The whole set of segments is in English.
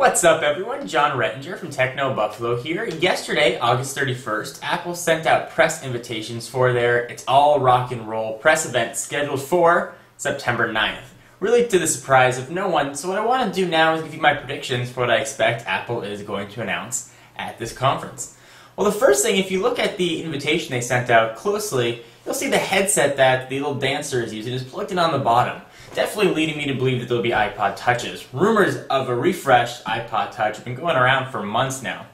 What's up everyone, John Rettinger from Techno Buffalo here. Yesterday, August 31st, Apple sent out press invitations for their It's All Rock and Roll press event scheduled for September 9th. Really to the surprise of no one, so what I want to do now is give you my predictions for what I expect Apple is going to announce at this conference. Well, the first thing, if you look at the invitation they sent out closely, you'll see the headset that the little dancer is using is plugged in on the bottom. Definitely leading me to believe that there'll be iPod Touches. Rumors of a refreshed iPod Touch have been going around for months now.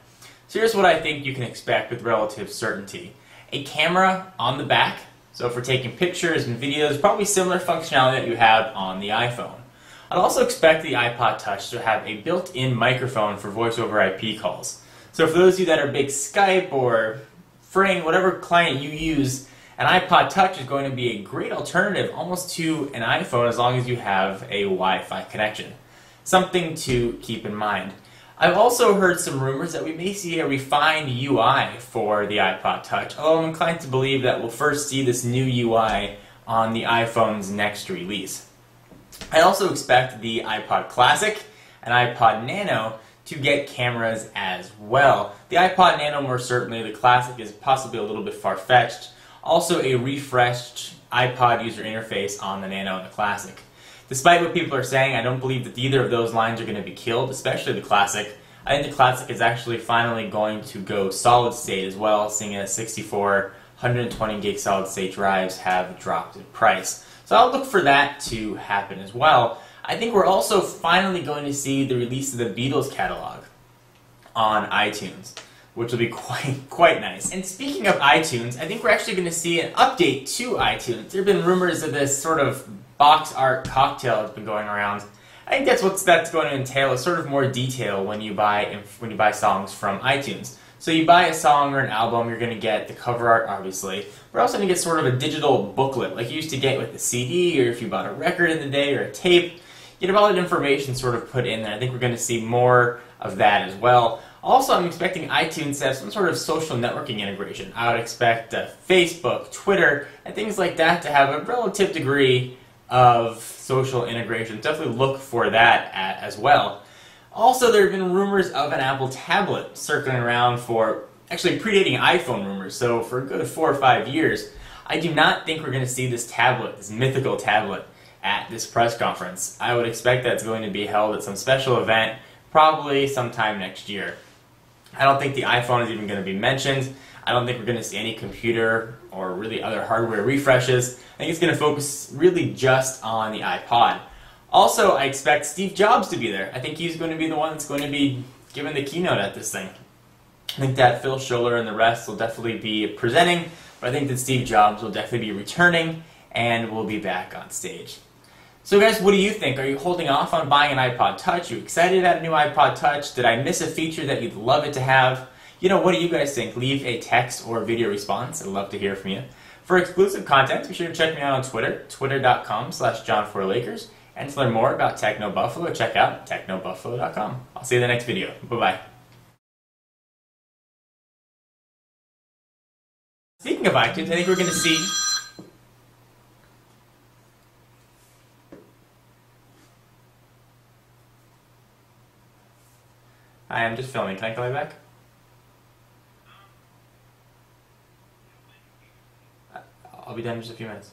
So here's what I think you can expect with relative certainty. A camera on the back, so for taking pictures and videos, probably similar functionality that you have on the iPhone. I'd also expect the iPod Touch to have a built-in microphone for voice over IP calls. So for those of you that are big Skype or Frame, whatever client you use, an iPod Touch is going to be a great alternative almost to an iPhone as long as you have a Wi-Fi connection. Something to keep in mind. I've also heard some rumors that we may see a refined UI for the iPod Touch, although I'm inclined to believe that we'll first see this new UI on the iPhone's next release. I also expect the iPod Classic and iPod Nano to get cameras as well. The iPod Nano more certainly, the Classic is possibly a little bit far-fetched. Also a refreshed iPod user interface on the Nano and the Classic. Despite what people are saying, I don't believe that either of those lines are going to be killed, especially the Classic. I think the Classic is actually finally going to go solid state as well, seeing as 64, 120 gig solid state drives have dropped in price. So I'll look for that to happen as well. I think we're also finally going to see the release of the Beatles catalog on iTunes, which will be quite nice. And speaking of iTunes, I think we're actually going to see an update to iTunes. There have been rumors of this sort of box art cocktail that's been going around. I think that's what that's going to entail, is sort of more detail when you buy songs from iTunes. So you buy a song or an album, you're going to get the cover art, obviously. We're also going to get sort of a digital booklet, like you used to get with the CD, or if you bought a record in the day, or a tape. You have all that information sort of put in there. I think we're going to see more of that as well. Also, I'm expecting iTunes to have some sort of social networking integration. I would expect Facebook, Twitter, and things like that to have a relative degree of social integration. Definitely look for that as well. Also, there have been rumors of an Apple tablet circling around for, actually predating iPhone rumors, so for a good 4 or 5 years. I do not think we're going to see this tablet, this mythical tablet, at this press conference. I would expect that it's going to be held at some special event, probably sometime next year. I don't think the iPhone is even going to be mentioned. I don't think we're going to see any computer or really other hardware refreshes. I think it's going to focus really just on the iPod. Also, I expect Steve Jobs to be there. I think he's going to be the one that's going to be giving the keynote at this thing. I think that Phil Schiller and the rest will definitely be presenting, but I think that Steve Jobs will definitely be returning and will be back on stage. So guys, what do you think? Are you holding off on buying an iPod Touch? Are you excited about a new iPod Touch? Did I miss a feature that you'd love it to have? You know, what do you guys think? Leave a text or video response. I'd love to hear from you. For exclusive content, be sure to check me out on Twitter, twitter.com/John4Lakers. And to learn more about Techno Buffalo, check out technobuffalo.com. I'll see you in the next video. Bye-bye. Speaking of iTunes, I think we're going to see... Hi, I'm just filming. Can I call you back? I'll be done in just a few minutes.